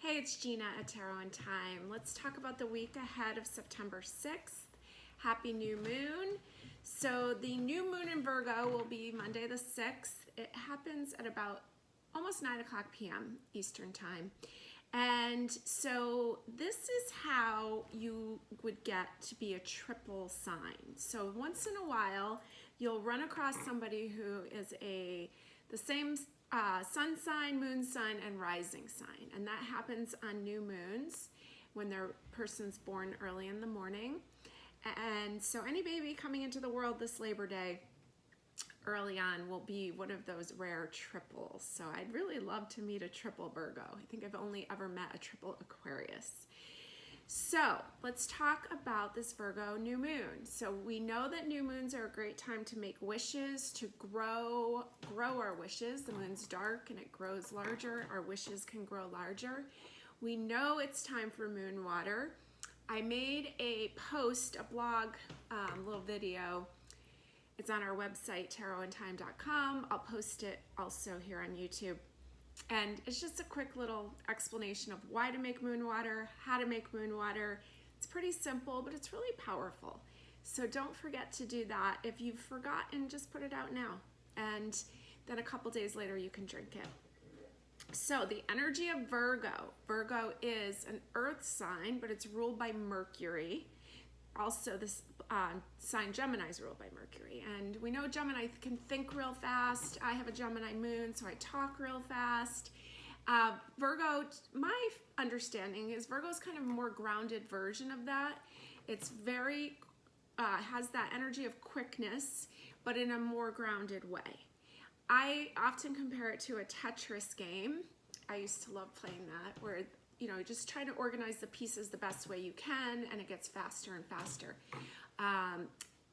Hey, it's Gina at Tarot in Time. Let's talk about the week ahead of September 6th. Happy new moon. So the new moon in Virgo will be Monday the 6th. It happens at about almost 9 o'clock p.m. Eastern Time. And so this is how you would get to be a triple sign. So once in a while, you'll run across somebody who is the same sun sign, moon sign, and rising sign. And that happens on new moons when their person's born early in the morning. And so any baby coming into the world this Labor Day early on will be one of those rare triples. So I'd really love to meet a triple Virgo. I think I've only ever met a triple Aquarius. So let's talk about this Virgo new moon. So we know that new moons are a great time to make wishes, to grow our wishes. The moon's dark and it grows larger. Our wishes can grow larger. We know it's time for moon water. I made a post, a blog, little video. It's on our website, tarotandtime.com. I'll post it also here on YouTube. And it's just a quick little explanation of why to make moon water, how to make moon water. It's pretty simple, but it's really powerful. So don't forget to do that. If you've forgotten, just put it out now. And then a couple days later, you can drink it. So the energy of Virgo. Virgo is an earth sign, but it's ruled by Mercury. Also, this sign Gemini is ruled by Mercury. And we know Gemini can think real fast. I have a Gemini moon, so I talk real fast. Virgo, my understanding is Virgo is kind of a more grounded version of that. It's very, has that energy of quickness, but in a more grounded way. I often compare it to a Tetris game. I used to love playing that, where you just try to organize the pieces the best way you can, and it gets faster and faster.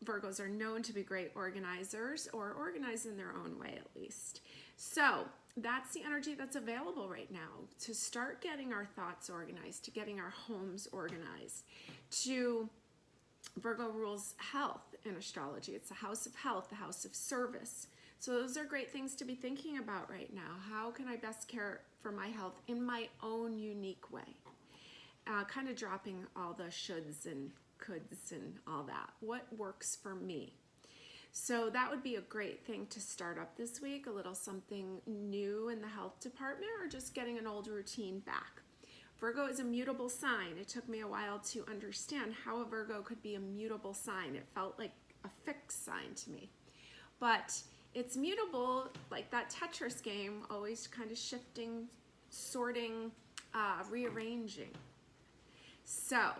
Virgos are known to be great organizers, or organize in their own way at least. So that's the energy that's available right now to start getting our thoughts organized, to getting our homes organized. Virgo rules health in astrology. It's the house of health, the house of service. So those are great things to be thinking about right now. How can I best care for my health in my own unique way? Kind of dropping all the shoulds and coulds and all that. What works for me? So that would be a great thing to start up this week, a little something new in the health department, or just getting an old routine back. Virgo is a mutable sign. It took me a while to understand how a Virgo could be a mutable sign. It felt like a fixed sign to me. But it's mutable, like that Tetris game, always kind of shifting, sorting, rearranging. So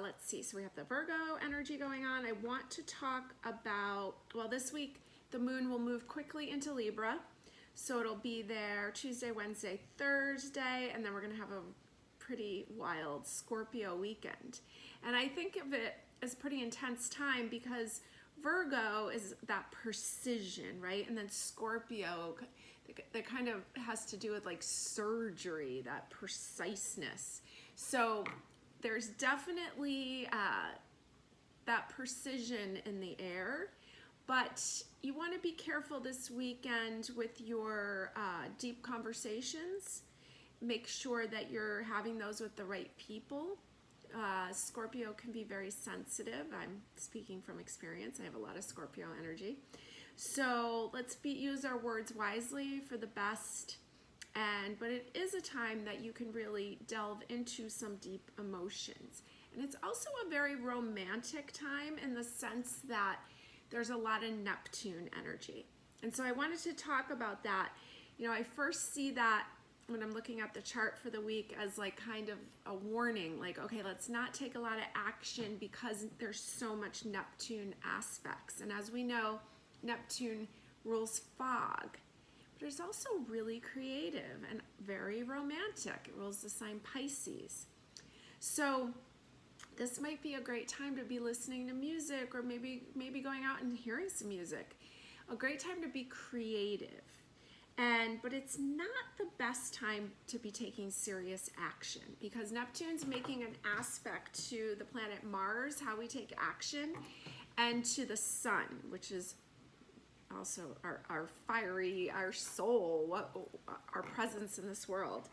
let's see. So we have the Virgo energy going on. I want to talk about, well, this week the moon will move quickly into Libra. So it'll be there Tuesday, Wednesday, Thursday, and then we're going to have a pretty wild Scorpio weekend. And I think of it as pretty intense time because Virgo is that precision, right? And then Scorpio, that kind of has to do with like surgery, that preciseness. So there's definitely that precision in the air, but you want to be careful this weekend with your deep conversations. Make sure that you're having those with the right people. Scorpio can be very sensitive. I'm speaking from experience. I have a lot of Scorpio energy. So let's use our words wisely for the best. But it is a time that you can really delve into some deep emotions. And it's also a very romantic time in the sense that there's a lot of Neptune energy. And so I wanted to talk about that. I first see that when I'm looking at the chart for the week as like kind of a warning, like, okay, let's not take a lot of action because there's so much Neptune aspects. And as we know, Neptune rules fog, but it's also really creative and very romantic. It rules the sign Pisces. So this might be a great time to be listening to music, or maybe going out and hearing some music. A great time to be creative. But it's not the best time to be taking serious action because Neptune's making an aspect to the planet Mars, how we take action, and to the sun, which is also our fiery, our soul, our presence in this world.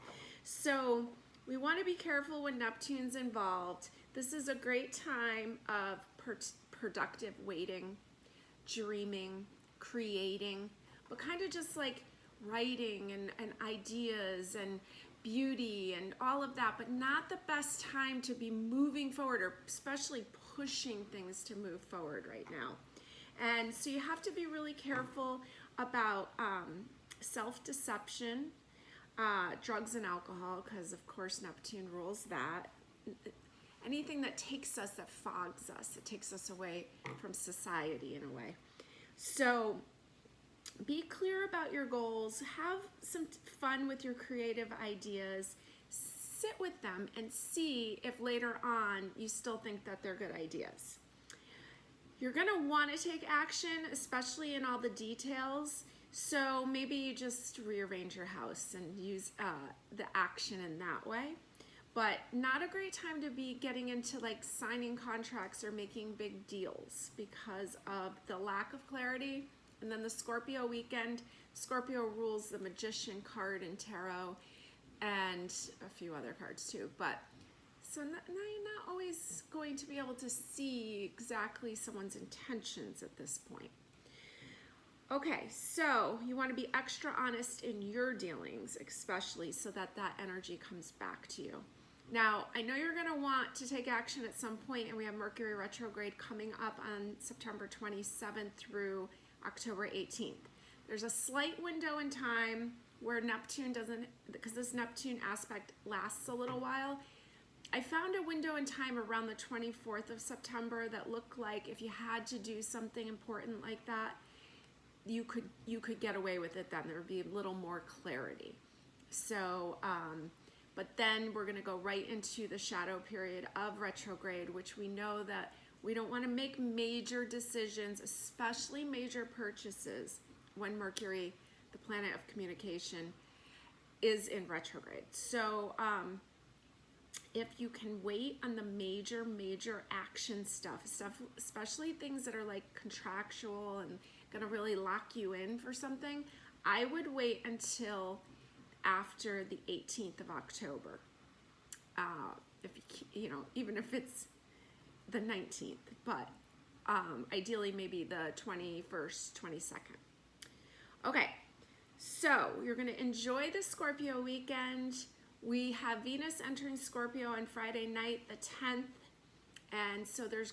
So we want to be careful when Neptune's involved. This is a great time of productive waiting, dreaming, creating, but kind of just like writing and ideas and beauty and all of that, but not the best time to be moving forward or especially pushing things to move forward right now. And so you have to be really careful about self-deception, drugs and alcohol, because of course Neptune rules that. Anything that takes us, that fogs us, it takes us away from society in a way. So be clear about your goals, have some fun with your creative ideas, sit with them and see if later on you still think that they're good ideas. You're gonna wanna take action, especially in all the details. So maybe you just rearrange your house and use the action in that way. But not a great time to be getting into like signing contracts or making big deals because of the lack of clarity. And then the Scorpio weekend, Scorpio rules the Magician card in tarot and a few other cards too. But so now you're not always going to be able to see exactly someone's intentions at this point. Okay, so you want to be extra honest in your dealings, especially so that that energy comes back to you. Now, I know you're going to want to take action at some point, and we have Mercury retrograde coming up on September 27th through October 18th. There's a slight window in time where Neptune doesn't, because this Neptune aspect lasts a little while. I found a window in time around the 24th of September that looked like if you had to do something important like that, you could get away with it then. There would be a little more clarity. So, but then we're going to go right into the shadow period of retrograde, which we know that we don't want to make major decisions, especially major purchases, when Mercury, the planet of communication, is in retrograde. So if you can wait on the major action stuff, especially things that are like contractual and going to really lock you in for something, I would wait until after the 18th of October. If you know, even if it's the 19th, but ideally maybe the 21st, 22nd. Okay, so you're going to enjoy the Scorpio weekend. We have Venus entering Scorpio on Friday night, the 10th, and so there's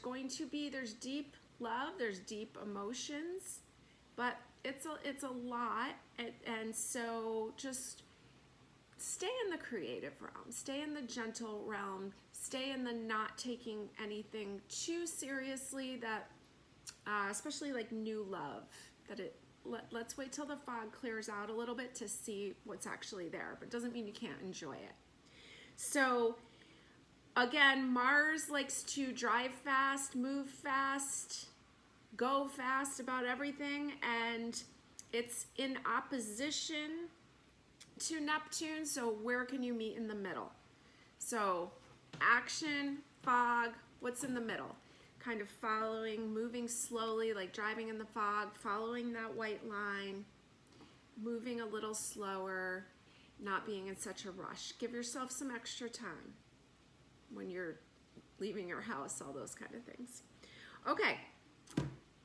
deep love, there's deep emotions, but it's a lot, and so just stay in the creative realm, stay in the gentle realm, stay in the not taking anything too seriously, that especially like new love, that let's wait till the fog clears out a little bit to see what's actually there, but it doesn't mean you can't enjoy it. So again, Mars likes to drive fast, move fast, go fast about everything, and it's in opposition to Neptune, so where can you meet in the middle? So action, fog, what's in the middle? Kind of following, moving slowly, like driving in the fog, following that white line, moving a little slower, not being in such a rush. Give yourself some extra time when you're leaving your house, all those kind of things. Okay,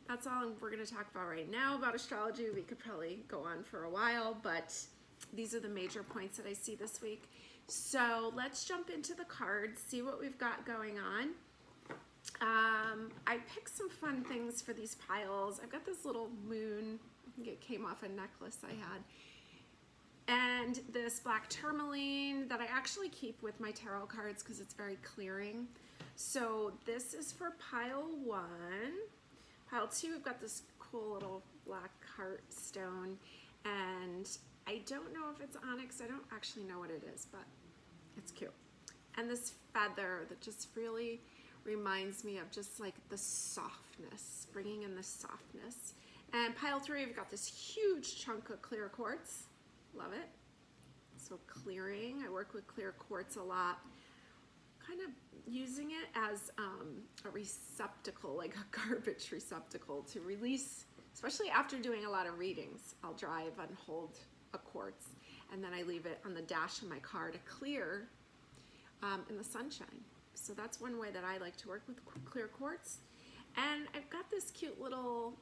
that's all we're going to talk about right now about astrology. We could probably go on for a while, but these are the major points that I see this week. So let's jump into the cards, see what we've got going on. I picked some fun things for these piles. I've got this little moon, I think it came off a necklace I had, and this black tourmaline that I actually keep with my tarot cards because it's very clearing. So this is for pile 1. Pile 2, we've got this cool little black heart stone, and I don't know if it's onyx. I don't actually know what it is, but it's cute. And this feather that just really reminds me of just like the softness, bringing in the softness. And pile 3, we've got this huge chunk of clear quartz. Love it. So clearing, I work with clear quartz a lot. Kind of using it as a receptacle, like a garbage receptacle to release, especially after doing a lot of readings. I'll drive and hold a quartz. and then I leave it on the dash of my car to clear in the sunshine. So that's one way that I like to work with clear quartz. And I've got this cute little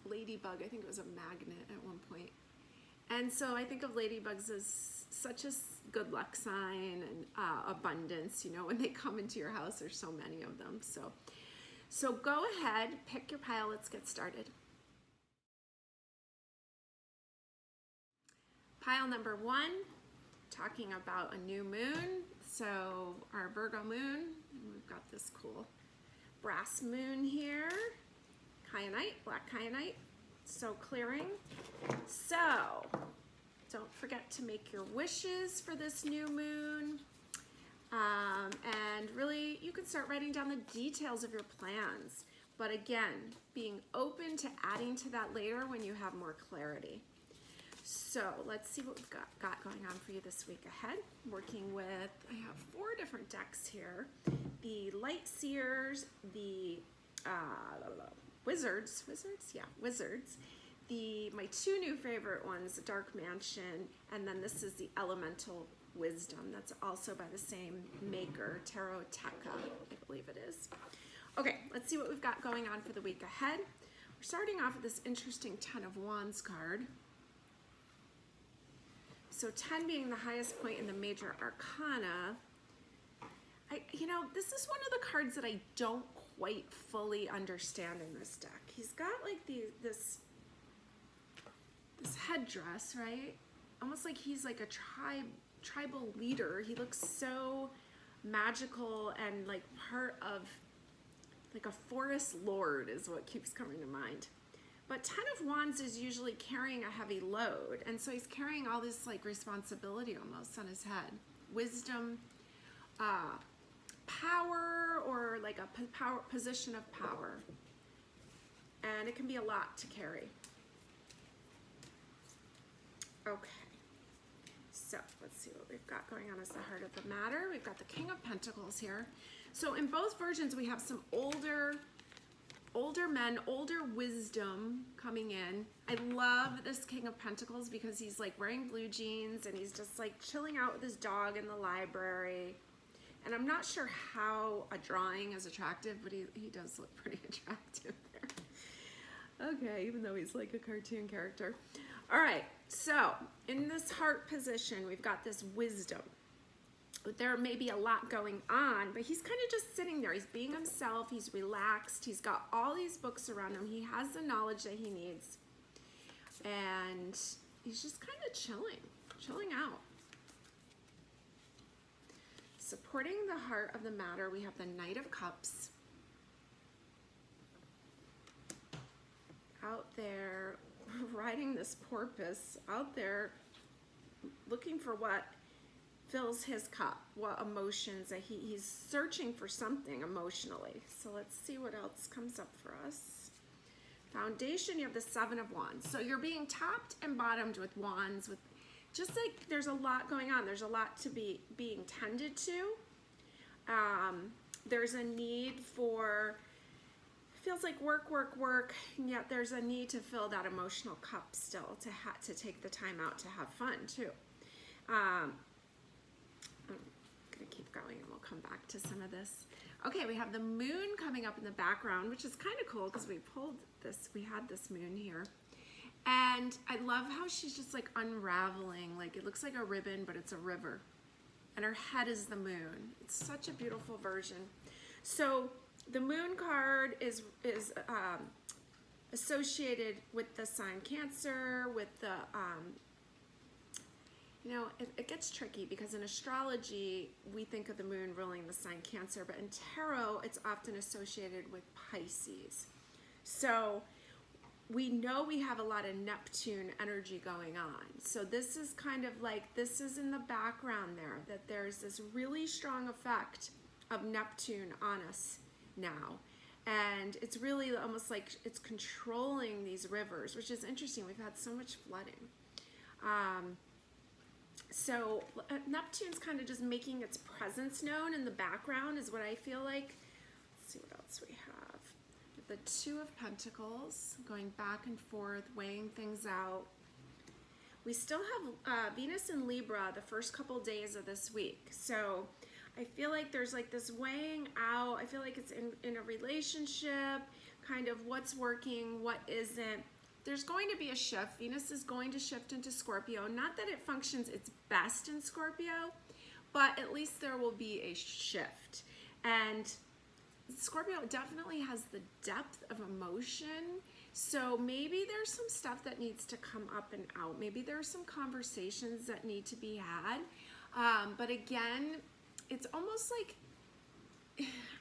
ladybug. I think it was a magnet at one point. And so I think of ladybugs as such a good luck sign and abundance. You know, when they come into your house, there's so many of them. So go ahead, pick your pile. Let's get started. Pile number 1, talking about a new moon. So our Virgo moon, we've got this cool brass moon here, kyanite, black kyanite, so clearing. So don't forget to make your wishes for this new moon. And really, you can start writing down the details of your plans. But again, being open to adding to that later when you have more clarity. So let's see what we've got going on for you this week ahead. Working with, I have 4 different decks here. The Light Seers, the Wizards, my 2 new favorite ones, the Dark Mansion, and then this is the Elemental Wisdom. That's also by the same maker, Taroteca, I believe it is. Okay, let's see what we've got going on for the week ahead. We're starting off with this interesting 10 of Wands card. So 10 being the highest point in the major arcana. You know, this is one of the cards that I don't quite fully understand in this deck. He's got like this headdress, right? Almost like he's like a tribal leader. He looks so magical and like part of like a forest lord is what keeps coming to mind. But 10 of Wands is usually carrying a heavy load, and so he's carrying all this like responsibility almost on his head. Wisdom, power, or like a position of power. And it can be a lot to carry. Okay, so let's see what we've got going on as the heart of the matter. We've got the King of Pentacles here. So in both versions, we have some older men, older wisdom coming in. I love this King of Pentacles because he's like wearing blue jeans and he's just like chilling out with his dog in the library. And I'm not sure how a drawing is attractive, but he does look pretty attractive there. Okay, even though he's like a cartoon character. All right, so in this heart position, we've got this wisdom. There may be a lot going on, but he's kind of just sitting there. He's being himself. He's relaxed. He's got all these books around him. He has the knowledge that he needs. And he's just kind of chilling out. Supporting the heart of the matter, we have the Knight of Cups. Out there, riding this porpoise, out there looking for what fills his cup, what emotions that he's searching for something emotionally. So let's see what else comes up for us. Foundation, you have the 7 of Wands. So you're being topped and bottomed with wands, with just like there's a lot going on. There's a lot to be being tended to. There's a need for, feels like work, and yet there's a need to fill that emotional cup still, to take the time out to have fun too. I'm gonna keep going and we'll come back to some of this. Okay, we have the moon coming up in the background, which is kind of cool because we had this moon here. And I love how she's just like unraveling, like it looks like a ribbon, but it's a river. And her head is the moon. It's such a beautiful version. So the moon card is associated with the sign Cancer, with the, you know, it gets tricky because in astrology, we think of the moon ruling the sign Cancer, but in tarot, it's often associated with Pisces. So we know we have a lot of Neptune energy going on. So this is kind of like, this is in the background there, that there's this really strong effect of Neptune on us now. And it's really almost like it's controlling these rivers, which is interesting. We've had so much flooding. So Neptune's kind of just making its presence known in the background is what I feel like. Let's see what else we have. The 2 of Pentacles, going back and forth, weighing things out. We still have Venus in Libra the first couple days of this week. So I feel like there's like this weighing out. I feel like it's in a relationship, kind of what's working, what isn't. There's going to be a shift. Venus is going to shift into Scorpio. Not that it functions its best in Scorpio, but at least there will be a shift. And Scorpio definitely has the depth of emotion. So maybe there's some stuff that needs to come up and out. Maybe there's some conversations that need to be had. But again, it's almost like,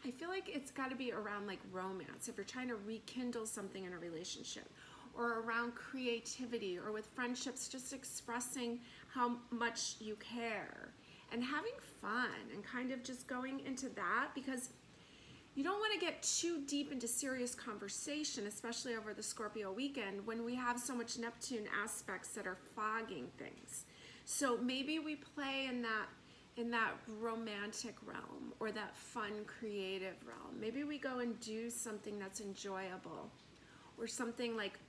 I feel like it's got to be around like romance. If you're trying to rekindle something in a relationship, or around creativity, or with friendships, just expressing how much you care and having fun and kind of just going into that, because you don't want to get too deep into serious conversation, especially over the Scorpio weekend when we have so much Neptune aspects that are fogging things. So maybe we play in that romantic realm, or that fun creative realm. Maybe we go and do something that's enjoyable, or something like,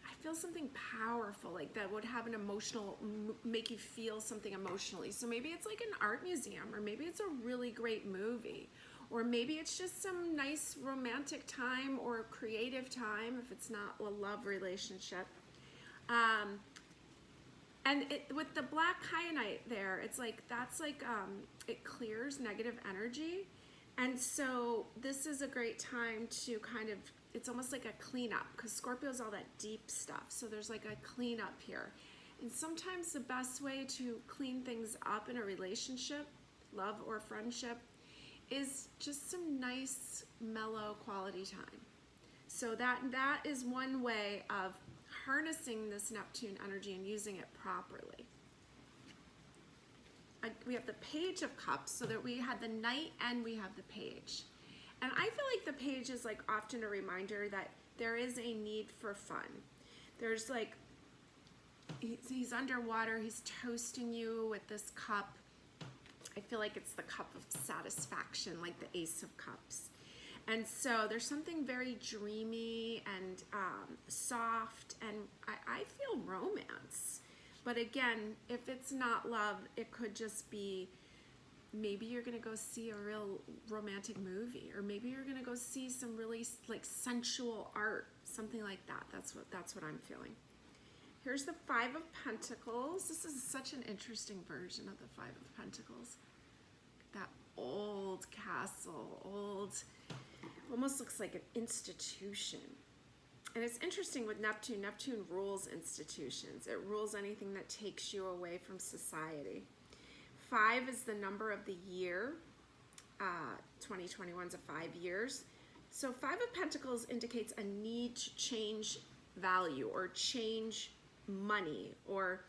I feel something powerful, like that would have an emotional, make you feel something emotionally. So maybe it's like an art museum, or maybe it's a really great movie, or maybe it's just some nice romantic time or creative time if it's not a love relationship. And with the black kyanite there, it's like, that's like, it clears negative energy. And so this is a great time to kind of, it's almost like a cleanup, because Scorpio's all that deep stuff. So there's like a cleanup here. And sometimes the best way to clean things up in a relationship, love or friendship, is just some nice, mellow quality time. So that is one way of harnessing this Neptune energy and using it properly. We have the Page of Cups, so that we had the Knight and we have the Page. And I feel like the Page is like often a reminder that there is a need for fun. There's like, he's underwater, he's toasting you with this cup. I feel like it's the cup of satisfaction, like the Ace of Cups. And so there's something very dreamy and soft, and I feel romance. But again, if it's not love, it could just be, maybe you're gonna go see a real romantic movie, or maybe you're gonna go see some really like sensual art, something like that. That's what I'm feeling. Here's the Five of Pentacles. This is such an interesting version of the Five of Pentacles. That old castle, almost looks like an institution. And it's interesting with Neptune. Neptune rules institutions. It rules anything that takes you away from society. 5 is the number of the year. 2021 is a 5 years. So 5 of Pentacles indicates a need to change value or change money, or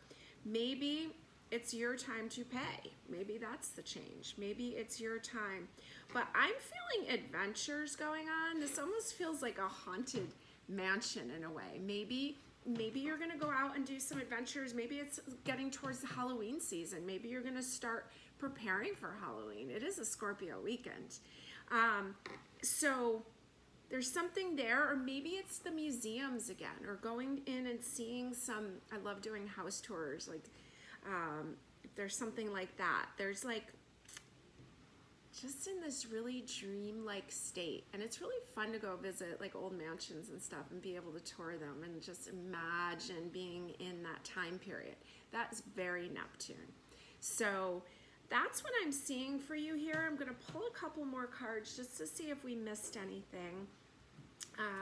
maybe it's your time to pay. Maybe that's the change. Maybe it's your time. But I'm feeling adventures going on. This almost feels like a haunted mansion in a way. Maybe you're gonna go out and do some adventures. Maybe it's getting towards the Halloween season. Maybe you're gonna start preparing for Halloween. It is a Scorpio weekend. So there's something there, or maybe it's the museums again, or going in and seeing some, I love doing house tours, like if there's something like that. There's like, just in this really dream-like state. And it's really fun to go visit like old mansions and stuff and be able to tour them and just imagine being in that time period. That's very Neptune. So that's what I'm seeing for you here. I'm gonna pull a couple more cards just to see if we missed anything.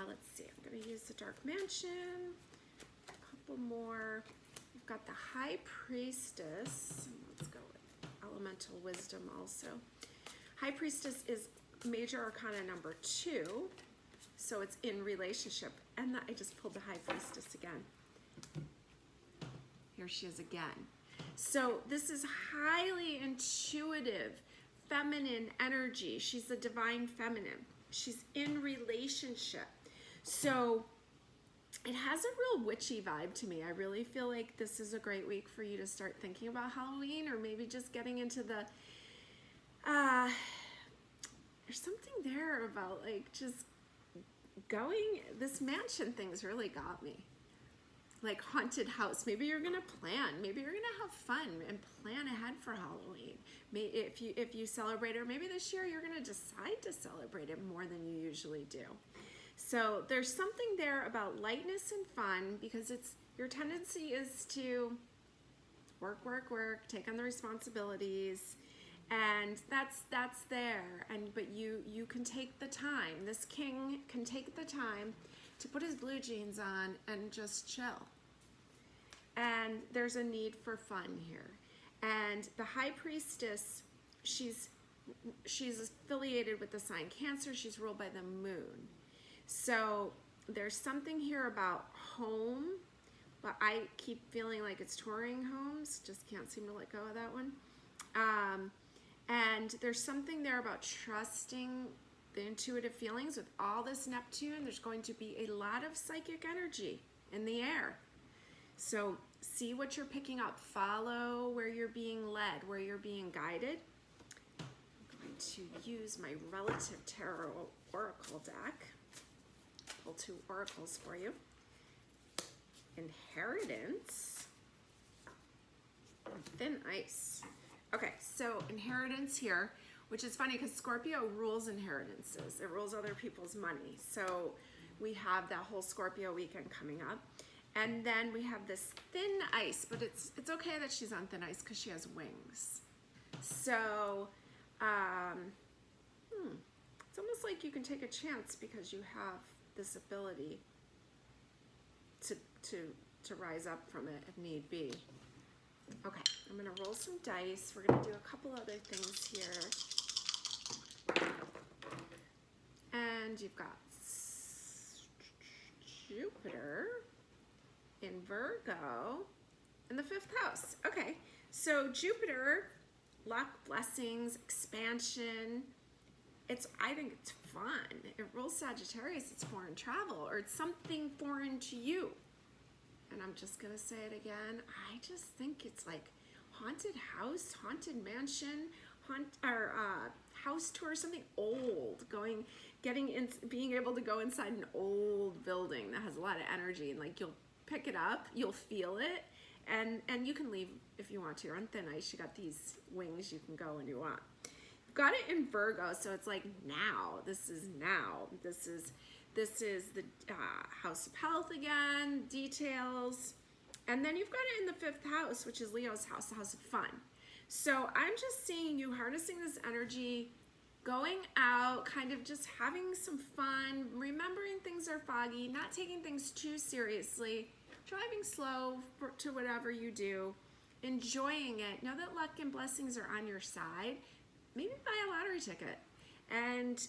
Let's see, I'm gonna use the Dark Mansion, a couple more. We've got the High Priestess. Let's go with Elemental Wisdom also. High Priestess is major arcana number 2, so it's in relationship. And I just pulled the High Priestess again. Here she is again. So this is highly intuitive, feminine energy. She's the divine feminine. She's in relationship. So it has a real witchy vibe to me. I really feel like this is a great week for you to start thinking about Halloween, or maybe just getting into the there's something there about like just going, this mansion thing's really got me. like haunted house. Maybe you're gonna plan. Maybe you're gonna have fun and plan ahead for Halloween. If you celebrate, or maybe this year you're gonna decide to celebrate it more than you usually do. So there's something there about lightness and fun, because your tendency is to work, take on the responsibilities, and that's there. But you can take the time. This king can take the time to put his blue jeans on and just chill. And there's a need for fun here. And the high priestess, she's affiliated with the sign Cancer. She's ruled by the moon. So there's something here about home, but I keep feeling like it's touring homes. Just can't seem to let go of that one. And there's something there about trusting the intuitive feelings. With all this Neptune, there's going to be a lot of psychic energy in the air. So see what you're picking up. Follow where you're being led, where you're being guided. I'm going to use my Relative Tarot Oracle deck. Pull 2 oracles for you. Inheritance. Thin ice. Okay, so inheritance here, which is funny because Scorpio rules inheritances. It rules other people's money. So we have that whole Scorpio weekend coming up. And then we have this thin ice, but it's okay that she's on thin ice because she has wings. So it's almost like you can take a chance because you have this ability to rise up from it if need be. Okay, I'm gonna roll some dice. We're gonna do a couple other things here. And you've got Jupiter in Virgo in the 5th house. Okay, so Jupiter, luck, blessings, expansion. I think it's fun. It rules Sagittarius. It's foreign travel, or it's something foreign to you. And I'm just gonna say it again. I just think it's like haunted house, haunted mansion, house tour, something old. Being able to go inside an old building that has a lot of energy, and like you'll pick it up, you'll feel it, and you can leave if you want to. You're on thin ice. You got these wings. You can go when you want. You've got it in Virgo, so it's like now. This is now. This is the house of health again, details. And then you've got it in the 5th house, which is Leo's house, the house of fun. So I'm just seeing you harnessing this energy, going out, kind of just having some fun, remembering things are foggy, not taking things too seriously, driving slow to whatever you do, enjoying it. Know that luck and blessings are on your side. Maybe buy a lottery ticket and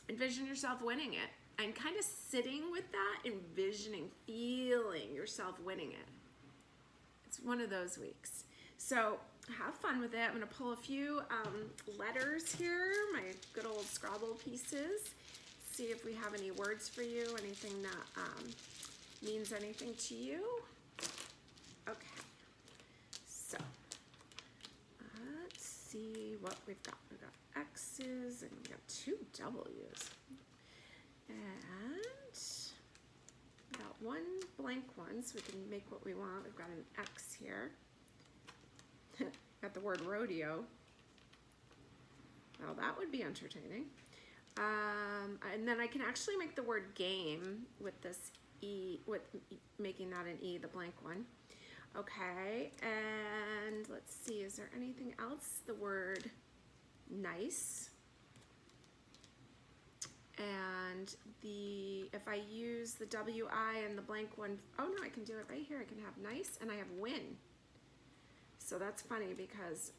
envision yourself winning it, and kind of sitting with that, envisioning, feeling yourself winning it. It's one of those weeks. So have fun with it. I'm gonna pull a few letters here, my good old Scrabble pieces. See if we have any words for you, anything that means anything to you. Okay, so let's see what we've got. We've got X's and we've got 2 W's. And we've got 1 blank one, so we can make what we want. We've got an X here. Got the word rodeo. Well, that would be entertaining. And then I can actually make the word game with this E, with making that an E, the blank one. Okay, and let's see, is there anything else? The word nice. And if I use the WI and the blank one, oh no, I can do it right here. I can have nice and I have win. So that's funny because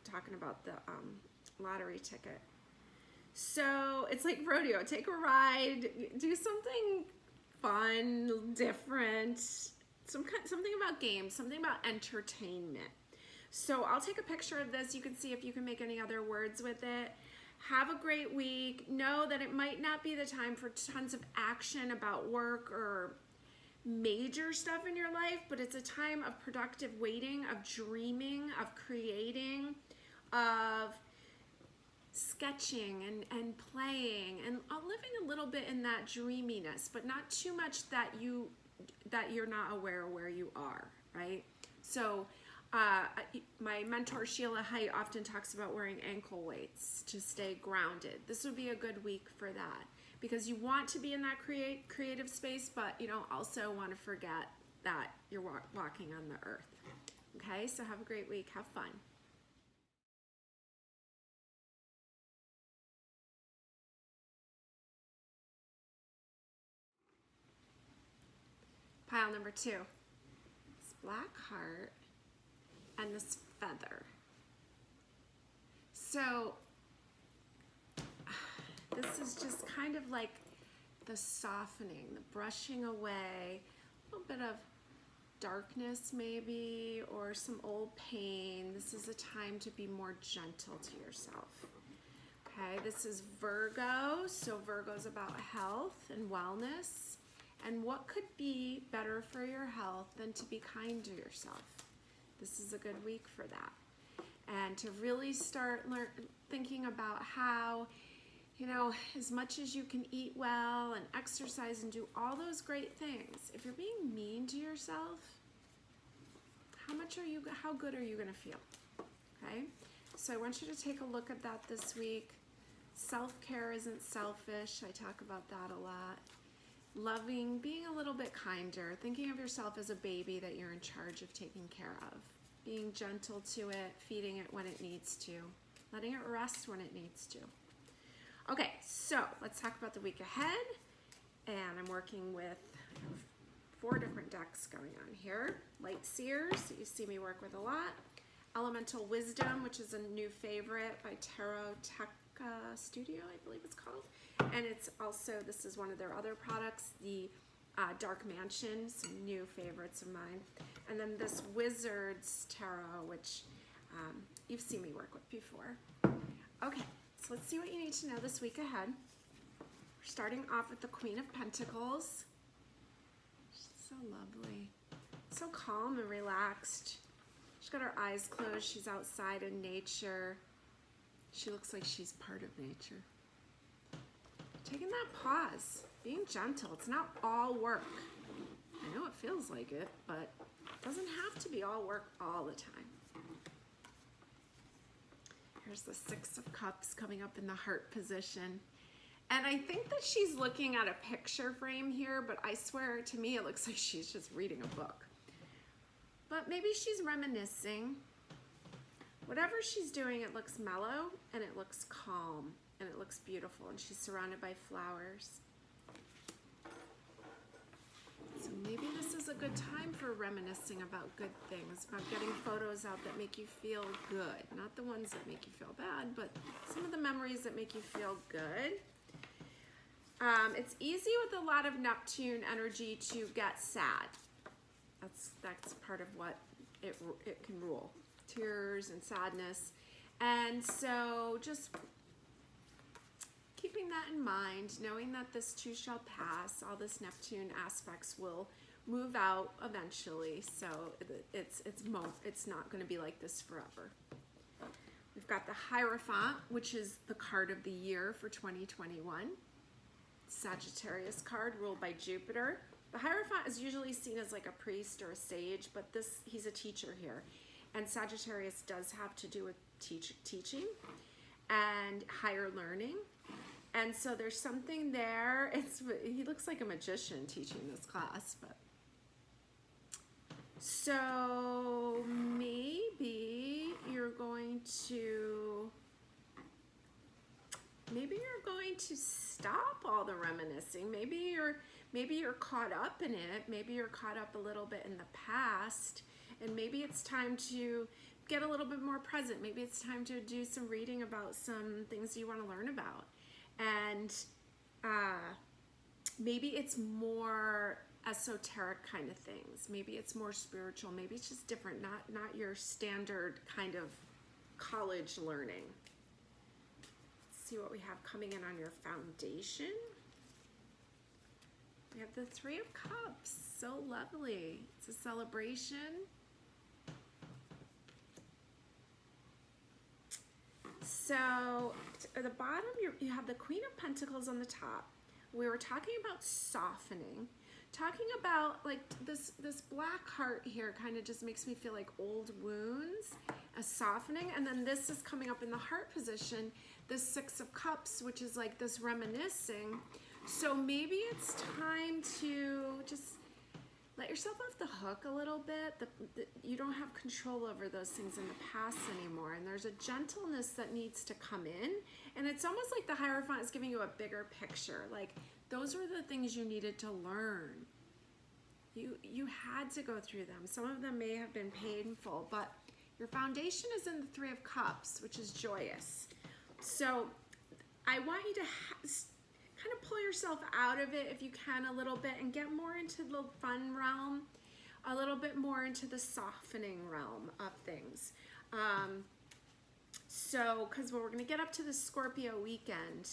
talking about the lottery ticket. So it's like rodeo, take a ride, do something fun, different, something about games, something about entertainment. So I'll take a picture of this. You can see if you can make any other words with it. Have a great week. Know that it might not be the time for tons of action about work or major stuff in your life, but it's a time of productive waiting, of dreaming, of creating, of sketching and playing and living a little bit in that dreaminess, but not too much that you that you're not aware where you are, right? So my mentor Sheila Haidt often talks about wearing ankle weights to stay grounded. This would be a good week for that, because you want to be in that creative space, but you don't also want to forget that you're walking on the earth. Okay, so have a great week. Have fun. Pile number 2. This black heart and this feather. So this is just kind of like the softening, the brushing away, a little bit of darkness maybe, or some old pain. This is a time to be more gentle to yourself. Okay, this is Virgo, so Virgo's about health and wellness. And what could be better for your health than to be kind to yourself? This is a good week for that. And to really start thinking about how, you know, as much as you can eat well and exercise and do all those great things, if you're being mean to yourself, how good are you going to feel? Okay? So I want you to take a look at that this week. Self-care isn't selfish. I talk about that a lot. Loving, being a little bit kinder, thinking of yourself as a baby that you're in charge of taking care of. Being gentle to it, feeding it when it needs to, letting it rest when it needs to. Okay, so let's talk about the week ahead. And I'm working with 4 different decks going on here. Light Seers, that you see me work with a lot. Elemental Wisdom, which is a new favorite by Tarot Tech Studio, I believe it's called. And it's also, this is one of their other products, the Dark Mansion, some new favorites of mine. And then this Wizards Tarot, which you've seen me work with before. Okay, so let's see what you need to know this week ahead. We're starting off with the Queen of Pentacles. She's so lovely, so calm and relaxed. She's got her eyes closed. She's outside in nature. She looks like she's part of nature. Taking that pause, being gentle. It's not all work. I know it feels like it, but it doesn't have to be all work all the time. Here's the 6 of Cups coming up in the heart position. And I think that she's looking at a picture frame here, but I swear to me it looks like she's just reading a book. But maybe she's reminiscing. Whatever she's doing, it looks mellow and it looks calm and it looks beautiful, and she's surrounded by flowers. So maybe this is a good time for reminiscing about good things, about getting photos out that make you feel good. Not the ones that make you feel bad, but some of the memories that make you feel good. It's easy with a lot of Neptune energy to get sad. That's part of what it can rule. Tears and sadness. And so just keeping that in mind, knowing that this too shall pass, all this Neptune aspects will move out eventually, so it's not going to be like this forever. We've got the Hierophant, which is the card of the year for 2021. Sagittarius card ruled by Jupiter. The Hierophant is usually seen as like a priest or a sage, but he's a teacher here. And Sagittarius does have to do with teaching and higher learning. And so there's something there. He looks like a magician teaching this class, but so maybe you're going to stop all the reminiscing. Maybe you're caught up in it. Maybe you're caught up a little bit in the past, and maybe it's time to get a little bit more present. Maybe it's time to do some reading about some things you want to learn about. And maybe it's more esoteric kind of things. Maybe it's more spiritual. Maybe it's just different, not your standard kind of college learning. Let's see what we have coming in on your foundation. We have the 3 of Cups. So lovely. It's a celebration. So at the bottom, you have the Queen of Pentacles on the top. We were talking about softening talking about like this black heart here kind of just makes me feel like old wounds, a softening. And then this is coming up in the heart position, this 6 of Cups, which is like this reminiscing. So maybe it's time to just let yourself off the hook a little bit. You don't have control over those things in the past anymore. And there's a gentleness that needs to come in. And it's almost like the Hierophant is giving you a bigger picture. Like, those were the things you needed to learn. You had to go through them. Some of them may have been painful, but your foundation is in the 3 of Cups, which is joyous. So I want you to kind of pull yourself out of it if you can a little bit and get more into the fun realm, a little bit more into the softening realm of things. So, because we're going to get up to the Scorpio weekend,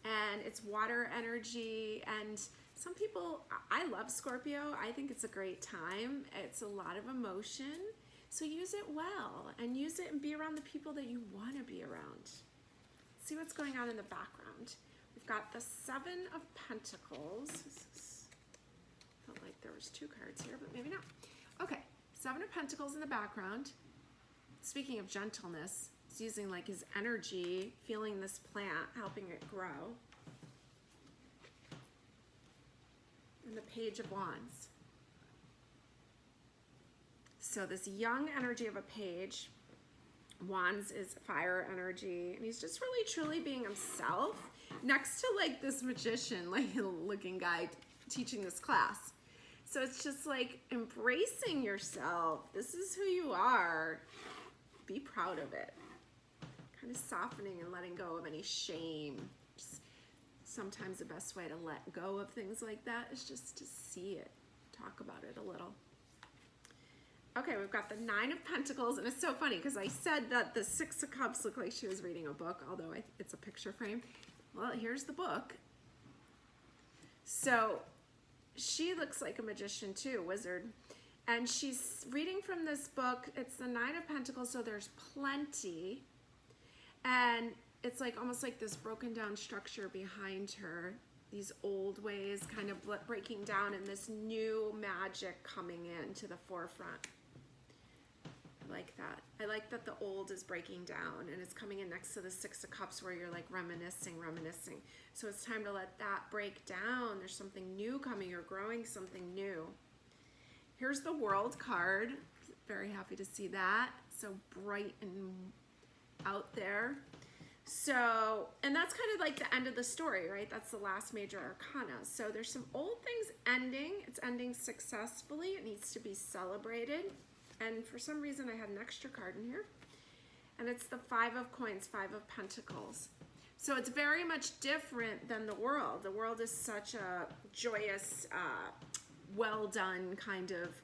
and it's water energy, and some people, I love Scorpio. I think it's a great time. It's a lot of emotion. So use it well, and use it and be around the people that you want to be around. See what's going on in the background. We've got the 7 of Pentacles. Felt like there was 2 cards here, but maybe not. Okay, 7 of Pentacles in the background. Speaking of gentleness, he's using like his energy, feeling this plant, helping it grow. And the Page of Wands. So this young energy of a page, Wands is fire energy, and he's just really truly being himself next to like this magician like looking guy teaching this class. So it's just like embracing yourself. This is who you are. Be proud of it. Kind of softening and letting go of any shame. Just sometimes the best way to let go of things like that is just to see it, talk about it a little. Okay, we've got the 9 of Pentacles, and it's so funny because I said that the 6 of Cups looked like she was reading a book, although it's a picture frame. Well, here's the book. So she looks like a magician too, wizard. And she's reading from this book. It's the 9 of Pentacles, so there's plenty. And it's like almost like this broken down structure behind her. These old ways kind of breaking down, and this new magic coming into the forefront. I like that. I like that the old is breaking down and it's coming in next to the 6 of Cups where you're like reminiscing. So it's time to let that break down. There's something new coming. You're growing something new. Here's the World card. Very happy to see that. So bright and out there. So, and that's kind of like the end of the story, right? That's the last major arcana. So there's some old things ending. It's ending successfully. It needs to be celebrated. And for some reason I had an extra card in here. And it's the 5 of Coins, 5 of Pentacles. So it's very much different than the World. The World is such a joyous, well done kind of,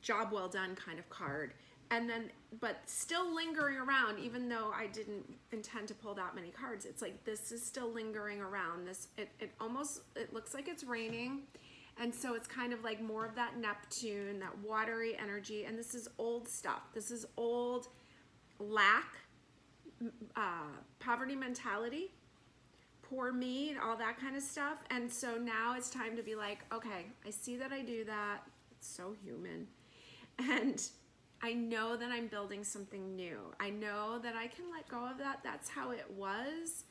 job well done kind of card. And then, but still lingering around, even though I didn't intend to pull that many cards. It's like, this is still lingering around. It looks like it's raining. And so it's kind of like more of that Neptune, that watery energy. And this is old stuff. This is old lack, poverty mentality, poor me, and all that kind of stuff. And so now it's time to be like, okay, I see that I do that. It's so human. And I know that I'm building something new. I know that I can let go of that. That's how it was.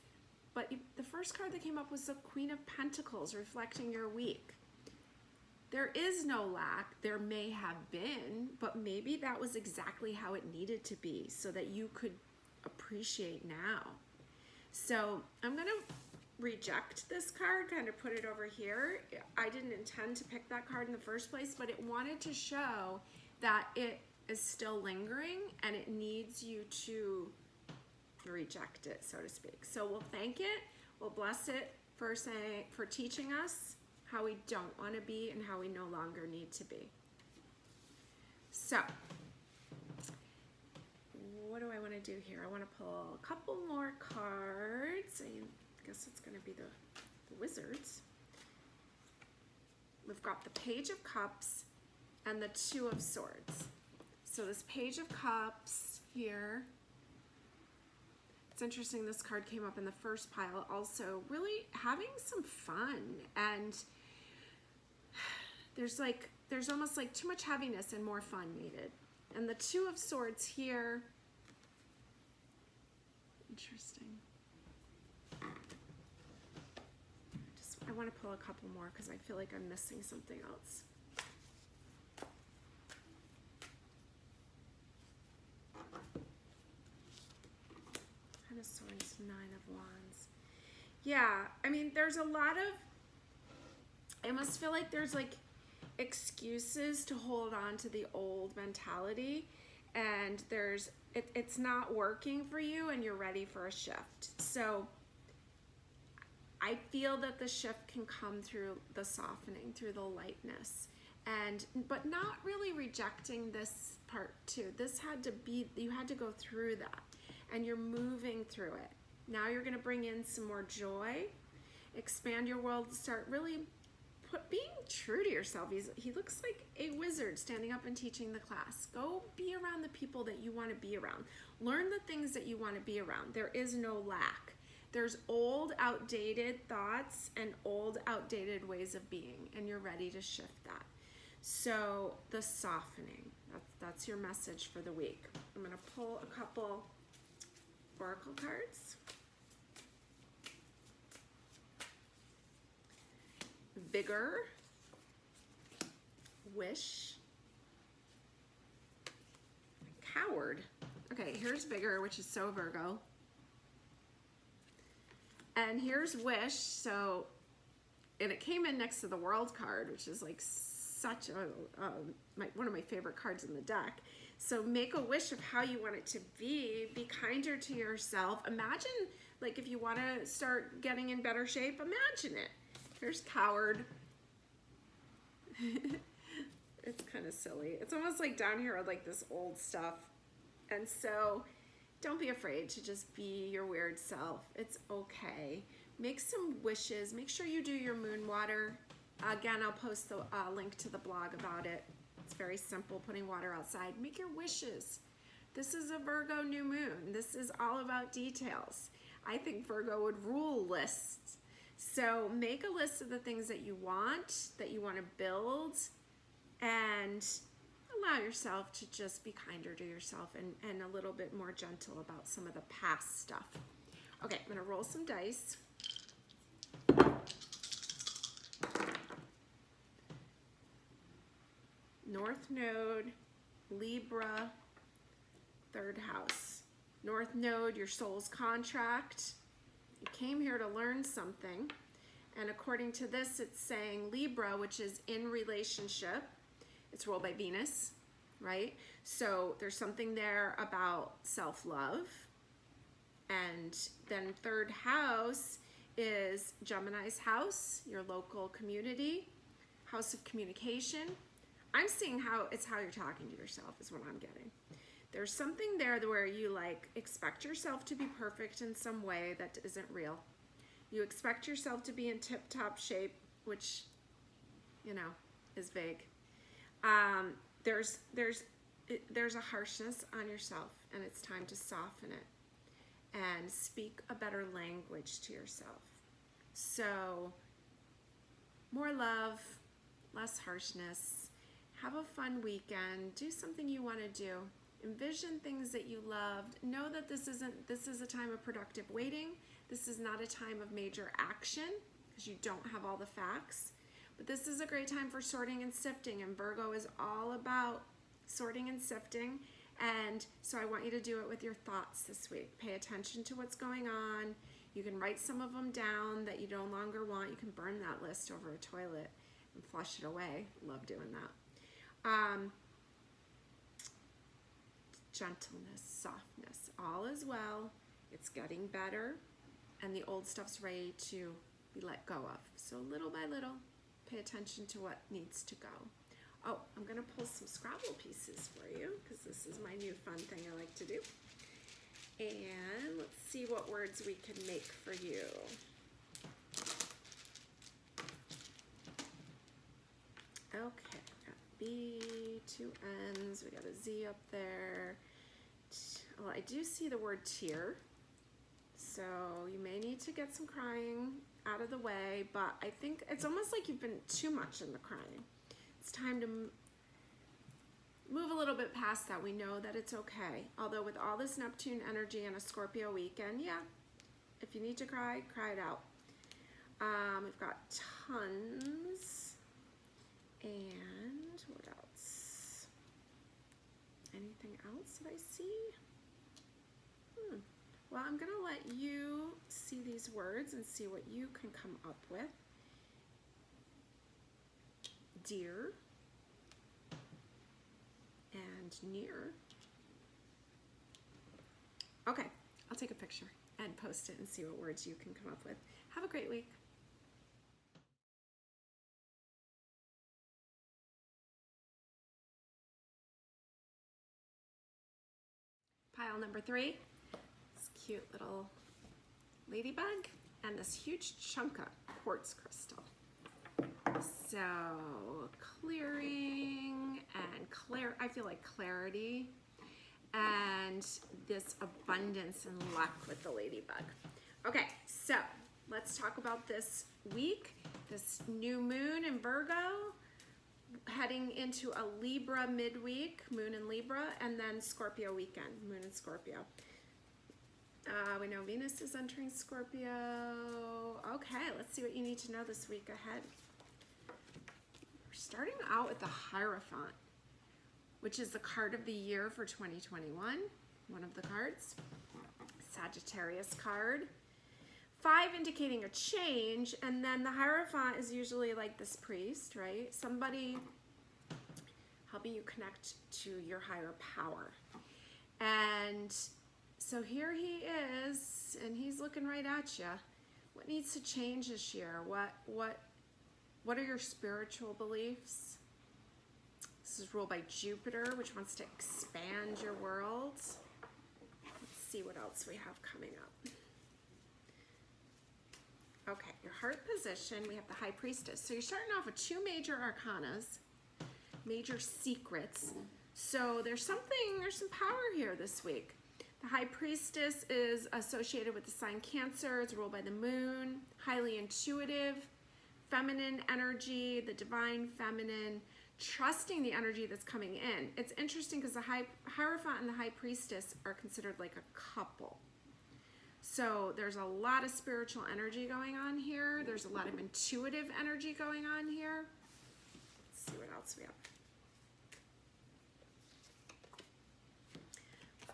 But the first card that came up was the Queen of Pentacles, reflecting your week. There is no lack. There may have been, but maybe that was exactly how it needed to be so that you could appreciate now. So I'm going to reject this card, kind of put it over here. I didn't intend to pick that card in the first place, but it wanted to show that it is still lingering and it needs you to reject it, so to speak. So we'll thank it, we'll bless it for teaching us how we don't want to be and how we no longer need to be. So what do I want to do here? I want to pull a couple more cards. I guess it's going to be the Wizards. We've got the Page of Cups and the 2 of Swords. So this Page of Cups here, it's interesting this card came up in the first pile also, really having some fun and there's almost like too much heaviness and more fun needed. And the Two of Swords here, interesting. I want to pull a couple more because I feel like I'm missing something else. Ten of Swords, Nine of Wands. Yeah, I mean, there's a lot of, I almost feel like there's like excuses to hold on to the old mentality, and it's not working for you and you're ready for a shift. So I feel that the shift can come through the softening, through the lightness, but not really rejecting this part too. This had to be, you had to go through that, and you're moving through it. Now you're going to bring in some more joy, expand your world, start really being true to yourself. He looks like a wizard standing up and teaching the class. Go be around the people that you want to be around. Learn the things that you want to be around. There is no lack. There's old, outdated thoughts and old, outdated ways of being, and you're ready to shift that. So the softening, that's your message for the week. I'm going to pull a couple oracle cards. Vigor, Wish, Coward. Okay, here's Vigor, which is so Virgo. And here's Wish, so, and it came in next to the World card, which is like such one of my favorite cards in the deck. So make a wish of how you want it to be kinder to yourself. Imagine, like, if you want to start getting in better shape, imagine it. Here's Coward. It's kind of silly. It's almost like down here with like this old stuff. And so don't be afraid to just be your weird self. It's okay. Make some wishes. Make sure you do your moon water. Again, I'll post the link to the blog about it. It's very simple, putting water outside. Make your wishes. This is a Virgo new moon. This is all about details. I think Virgo would rule lists. So make a list of the things that you want to build, and allow yourself to just be kinder to yourself and a little bit more gentle about some of the past stuff. Okay, I'm gonna roll some dice. North Node, Libra, third house. North Node, your soul's contract. You came here to learn something, and according to this, it's saying Libra, which is in relationship. It's ruled by Venus, right? So there's something there about self-love. And then third house is Gemini's house, your local community, house of communication. I'm seeing how you're talking to yourself is what I'm getting. There's something there where you like expect yourself to be perfect in some way that isn't real. You expect yourself to be in tip-top shape, which, you know, is vague. There's a harshness on yourself, and it's time to soften it and speak a better language to yourself. So more love, less harshness. Have a fun weekend. Do something you want to do. Envision things that you loved. Know that this is a time of productive waiting. This is not a time of major action because you don't have all the facts. But this is a great time for sorting and sifting, and Virgo is all about sorting and sifting. And so I want you to do it with your thoughts this week. Pay attention to what's going on. You can write some of them down that you no longer want. You can burn that list over a toilet and flush it away. Love doing that. Gentleness, softness, all is well. It's getting better, and the old stuff's ready to be let go of. So little by little, pay attention to what needs to go. Oh, I'm gonna pull some Scrabble pieces for you because this is my new fun thing I like to do. And let's see what words we can make for you. Okay, got B, two N's, we got a Z up there. Well, I do see the word tear, so you may need to get some crying out of the way, but I think it's almost like you've been too much in the crying. It's time to move a little bit past that. We know that it's okay. Although with all this Neptune energy and a Scorpio weekend, yeah, if you need to cry, cry it out. We've got tons. And what else? Anything else that I see? Well, I'm going to let you see these words and see what you can come up with. Dear and near. Okay, I'll take a picture and post it and see what words you can come up with. Have a great week. Pile number 3, this cute little ladybug and this huge chunk of quartz crystal. So clearing and I feel like clarity and this abundance and luck with the ladybug. Okay, so let's talk about this week, this new moon in Virgo, heading into a Libra midweek, moon in Libra, and then Scorpio weekend, moon in Scorpio. We know Venus is entering Scorpio. Okay, let's see what you need to know this week ahead. We're starting out with the Hierophant, which is the card of the year for 2021, one of the cards. Sagittarius card. 5 indicating a change, and then the Hierophant is usually like this priest, right? Somebody helping you connect to your higher power. And so here he is, and he's looking right at you. What needs to change this year? What are your spiritual beliefs? This is ruled by Jupiter, which wants to expand your world. Let's see what else we have coming up. Okay, your heart position, we have the High Priestess. So you're starting off with 2 major arcanas, major secrets. So there's some power here this week. The High Priestess is associated with the sign Cancer. It's ruled by the moon, highly intuitive, feminine energy, the divine feminine, trusting the energy that's coming in. It's interesting because the Hierophant and the High Priestess are considered like a couple. So there's a lot of spiritual energy going on here. There's a lot of intuitive energy going on here. Let's see what else we have.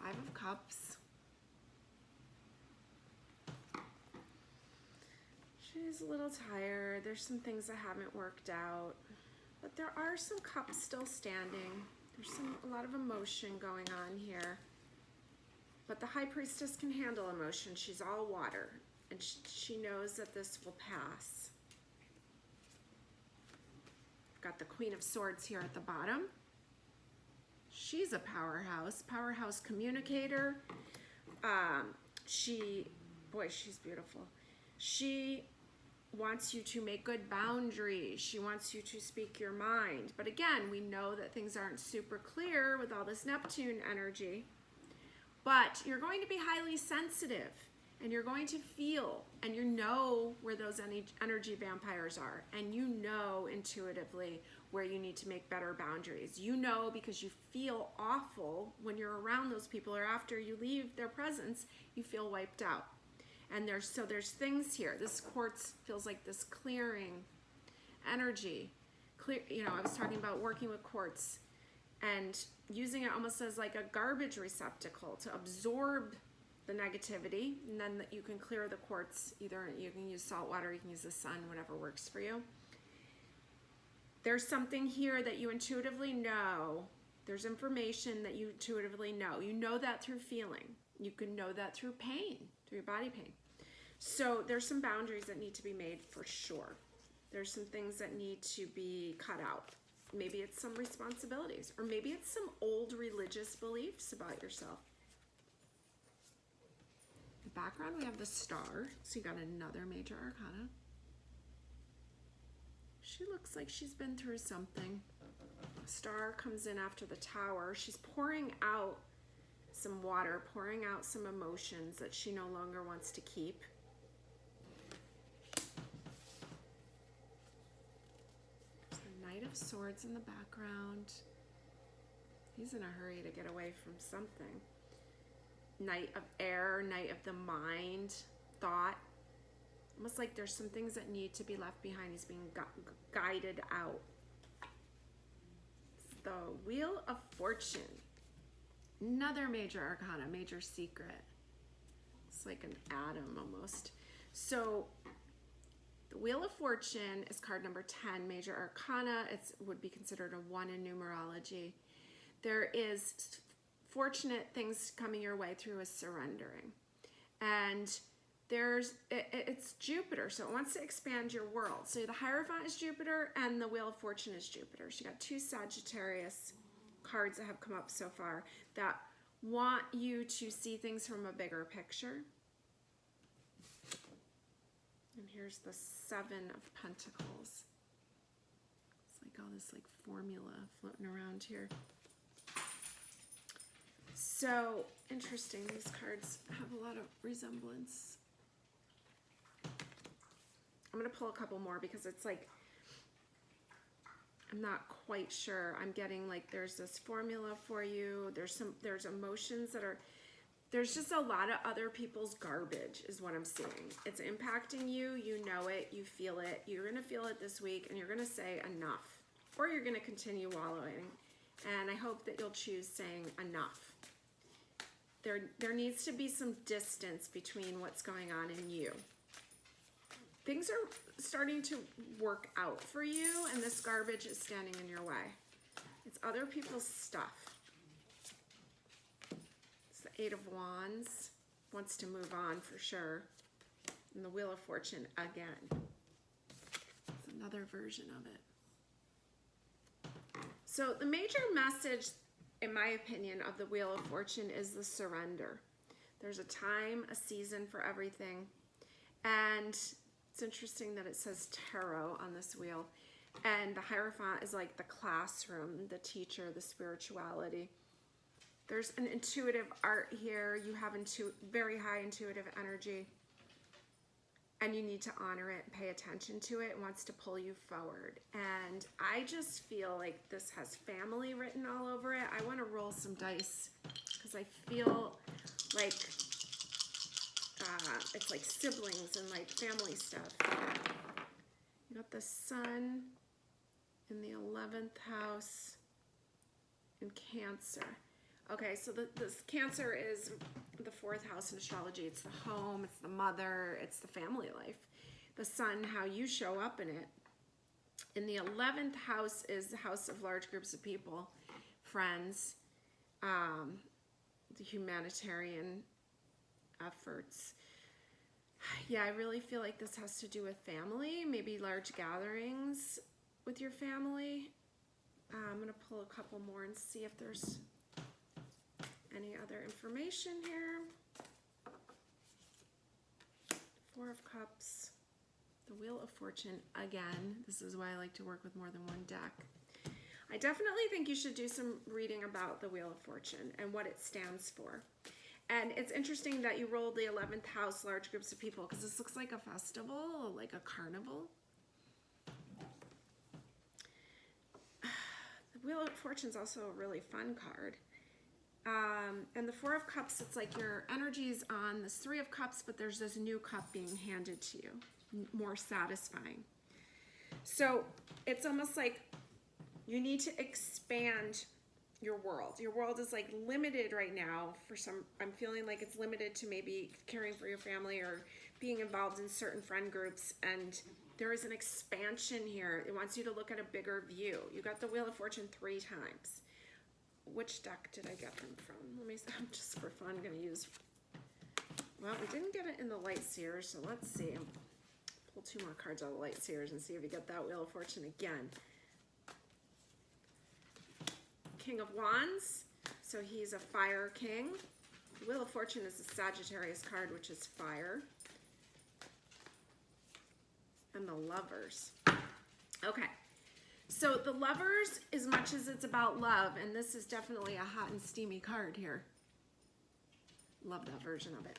5 of Cups. She's a little tired. There's some things that haven't worked out. But there are some cups still standing. There's a lot of emotion going on here. But the High Priestess can handle emotion. She's all water, and she knows that this will pass. Got the Queen of Swords here at the bottom. She's a powerhouse communicator. She's beautiful. She wants you to make good boundaries. She wants you to speak your mind. But again, we know that things aren't super clear with all this Neptune energy. But you're going to be highly sensitive, and you're going to feel, and you know where those energy vampires are, and you know intuitively where you need to make better boundaries. You know because you feel awful when you're around those people, or after you leave their presence, you feel wiped out. And there's things here. This quartz feels like this clearing energy. I was talking about working with quartz and using it almost as like a garbage receptacle to absorb the negativity, and then that you can clear the quartz. Either you can use salt water, you can use the sun, whatever works for you. There's something here that you intuitively know. There's information that you intuitively know. You know that through feeling. You can know that through pain, through your body pain. So there's some boundaries that need to be made for sure. There's some things that need to be cut out. Maybe it's some responsibilities, or maybe it's some old religious beliefs about yourself. In the background, we have the Star. So you got another major arcana. She looks like she's been through something. Star comes in after the Tower. She's pouring out some water, pouring out some emotions that she no longer wants to keep. Knight of Swords in the background. He's in a hurry to get away from something. Knight of Air, Knight of the Mind, Thought. Almost like there's some things that need to be left behind. He's being guided out. It's the Wheel of Fortune. Another major arcana, major secret. It's like an atom almost. So the Wheel of Fortune is card number 10, major arcana. It would be considered a 1 in numerology. There is fortunate things coming your way through a surrendering. And it's Jupiter, so it wants to expand your world. So the Hierophant is Jupiter and the Wheel of Fortune is Jupiter. So you got 2 Sagittarius cards that have come up so far that want you to see things from a bigger picture. And here's the 7 of Pentacles. It's like all this like formula floating around here. So interesting, these cards have a lot of resemblance. I'm going to pull a couple more because it's like, I'm not quite sure. I'm getting like there's this formula for you. There's emotions that are, there's just a lot of other people's garbage is what I'm seeing. It's impacting you. You know it. You feel it. You're going to feel it this week and you're going to say enough, or you're going to continue wallowing. And I hope that you'll choose saying enough. There needs to be some distance between what's going on in you. Things are starting to work out for you, and this garbage is standing in your way. It's other people's stuff. It's the 8 of Wands. Wants to move on for sure. And the Wheel of Fortune again. It's another version of it. So the major message, in my opinion, of the Wheel of Fortune is the surrender. There's a time, a season for everything. And it's interesting that it says tarot on this wheel. And the Hierophant is like the classroom, the teacher, the spirituality. There's an intuitive art here. You have very high intuitive energy. And you need to honor it and pay attention to it. It wants to pull you forward. And I just feel like this has family written all over it. I want to roll some dice because I feel like it's like siblings and like family stuff. You got the Sun in the 11th house in Cancer. Okay, so this Cancer is the 4th house in astrology. It's the home, it's the mother, it's the family life. The Sun, how you show up in it. In the 11th house is the house of large groups of people, friends, the humanitarian efforts. Yeah, I really feel like this has to do with family, maybe large gatherings with your family. I'm going to pull a couple more and see if there's any other information here. 4 of Cups, the Wheel of Fortune again. This is why I like to work with more than one deck. I definitely think you should do some reading about the Wheel of Fortune and what it stands for. And it's interesting that you rolled the 11th house, large groups of people, because this looks like a festival, like a carnival. The Wheel of Fortune is also a really fun card. And the 4 of Cups, it's like your energy's on this 3 of Cups, but there's this new cup being handed to you, more satisfying. So it's almost like you need to expand your world. Your world is like limited right now for some, I'm feeling like it's limited to maybe caring for your family or being involved in certain friend groups, and there is an expansion here. It wants you to look at a bigger view. You got the Wheel of Fortune 3 times. Which deck did I get them from? Let me see. I'm just for fun going to use, well, we didn't get it in the Light Seers, so let's see. Pull 2 more cards out of the Light Seers and see if you get that Wheel of Fortune again. King of Wands, so he's a fire king. The Wheel of Fortune is a Sagittarius card, which is fire. And the Lovers. Okay, so the Lovers, as much as it's about love, and this is definitely a hot and steamy card here. Love that version of it.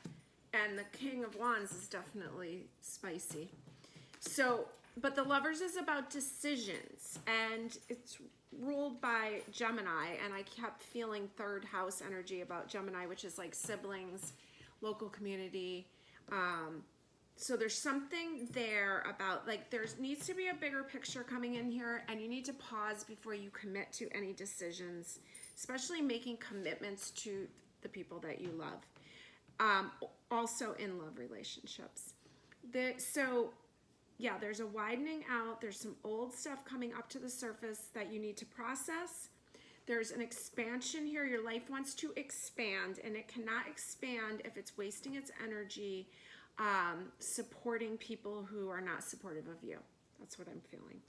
And the King of Wands is definitely spicy. So But the Lovers is about decisions, and it's ruled by Gemini, and I kept feeling third house energy about Gemini, which is like siblings, local community. So there's something there about, like, there needs to be a bigger picture coming in here, and you need to pause before you commit to any decisions, especially making commitments to the people that you love. Also in love relationships. So yeah, there's a widening out. There's some old stuff coming up to the surface that you need to process. There's an expansion here. Your life wants to expand, and it cannot expand if it's wasting its energy supporting people who are not supportive of you. That's what I'm feeling.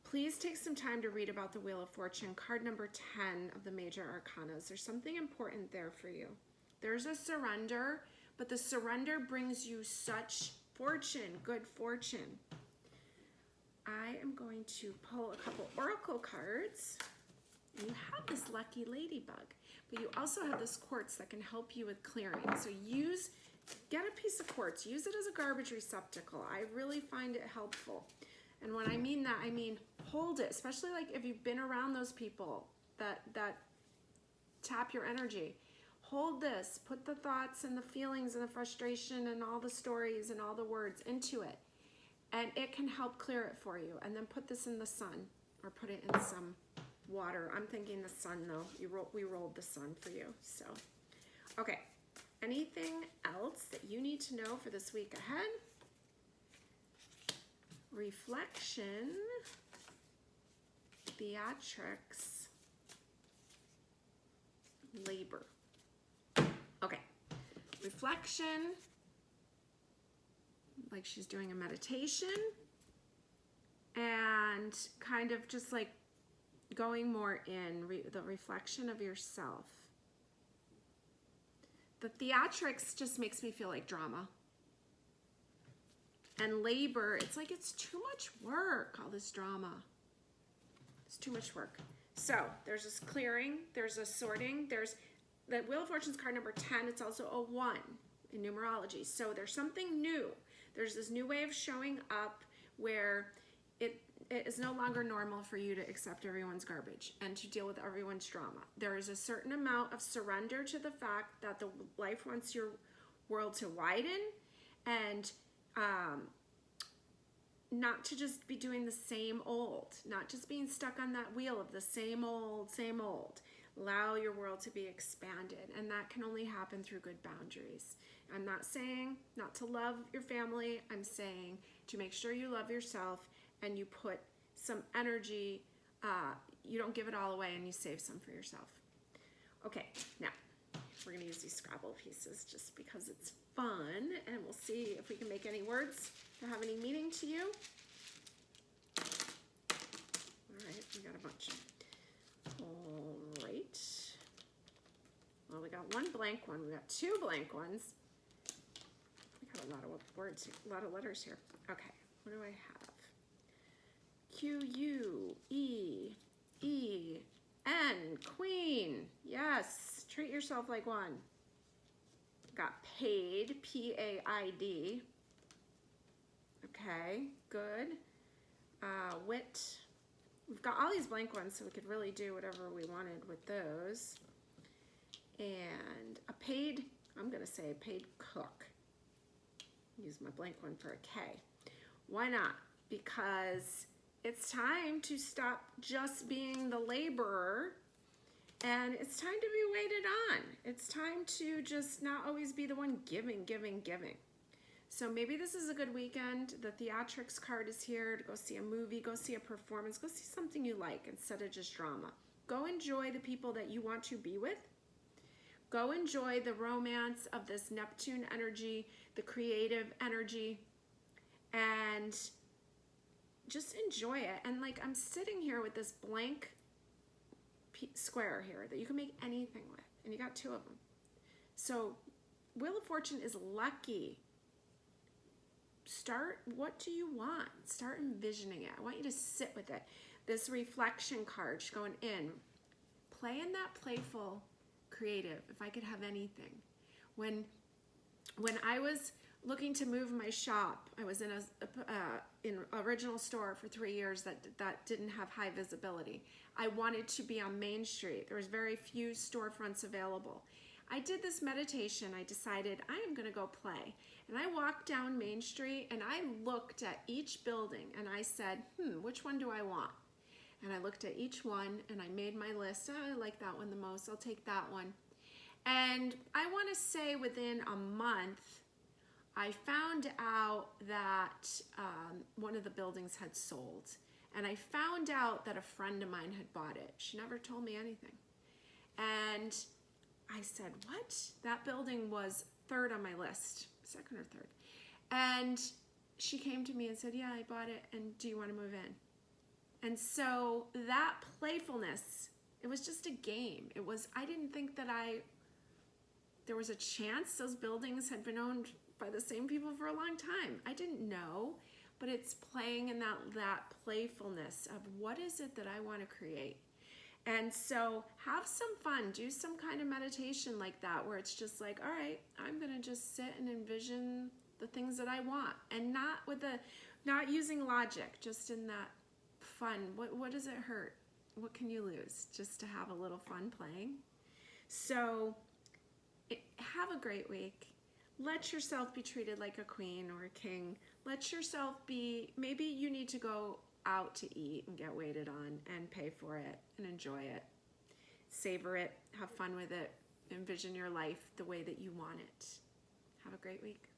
Please take some time to read about the Wheel of Fortune, card number 10 of the major arcanas. There's something important there for you. There's a surrender, but the surrender brings you such fortune, good fortune. I am going to pull a couple oracle cards. And you have this lucky ladybug, but you also have this quartz that can help you with clearing. So get a piece of quartz, use it as a garbage receptacle. I really find it helpful. And when I mean that, I mean hold it, especially like if you've been around those people that tap your energy. Hold this, put the thoughts and the feelings and the frustration and all the stories and all the words into it. And it can help clear it for you. And then put this in the sun or put it in some water. I'm thinking the sun though. We rolled the sun for you. So, okay. Anything else that you need to know for this week ahead? Reflection, theatrics, labor. Okay, reflection, like she's doing a meditation, and kind of just like going more in the reflection of yourself. The theatrics just makes me feel like drama. And labor, it's like it's too much work, all this drama. It's too much work. So there's this clearing, there's a sorting, there's the Wheel of Fortune's card number 10, it's also a 1 in numerology. So there's something new. There's this new way of showing up where it is no longer normal for you to accept everyone's garbage and to deal with everyone's drama. There is a certain amount of surrender to the fact that the life wants your world to widen and not to just be doing the same old, not just being stuck on that wheel of the same old, same old. Allow your world to be expanded, and that can only happen through good boundaries. I'm not saying not to love your family. I'm saying to make sure you love yourself and you put some energy, you don't give it all away and you save some for yourself. Okay, now we're gonna use these Scrabble pieces just because it's fun, and we'll see if we can make any words that have any meaning to you. All right, we got a bunch. All right. Well, we got one blank one. We got two blank ones. We got a lot of words, a lot of letters here. Okay, what do I have? Q-U-E-E-N, queen. Yes, treat yourself like one. Got paid, P-A-I-D. Okay, good. Wit. We've got all these blank ones, so we could really do whatever we wanted with those. And a paid, I'm gonna say a paid cook. Use my blank one for a K. Why not? Because it's time to stop just being the laborer, and it's time to be waited on. It's time to just not always be the one giving, giving, giving. So maybe this is a good weekend. The theatrics card is here to go see a movie, go see a performance, go see something you like instead of just drama. Go enjoy the people that you want to be with. Go enjoy the romance of this Neptune energy, the creative energy, and just enjoy it. And like, I'm sitting here with this blank square here that you can make anything with, and you got two of them. So Wheel of Fortune is lucky. Start, what do you want? Start envisioning it. I want you to sit with it. This reflection card, just going in. Play in that playful, creative, if I could have anything. When I was looking to move my shop. I was in in original store for 3 years that didn't have high visibility. I wanted to be on Main Street. There was very few storefronts available. I did this meditation. I decided I am going to go play. And I walked down Main Street and I looked at each building and I said, which one do I want? And I looked at each one and I made my list. Oh, I like that one the most. I'll take that one. And I want to say within a month, I found out that one of the buildings had sold. And I found out that a friend of mine had bought it. She never told me anything. And I said, what? That building was third on my list, second or third. And she came to me and said, yeah, I bought it, and do you want to move in? And so that playfulness, it was just a game. I didn't think that there was a chance those buildings had been owned by the same people for a long time. I didn't know, but it's playing in that playfulness of what is it that I want to create. And so have some fun, do some kind of meditation like that where it's just like, all right, I'm gonna just sit and envision the things that I want, and not using logic, just in that fun. What does it hurt? What can you lose? Just to have a little fun playing. So have a great week. Let yourself be treated like a queen or a king. Let yourself maybe you need to go out to eat and get waited on and pay for it and enjoy it. Savor it, have fun with it, envision your life the way that you want it. Have a great week.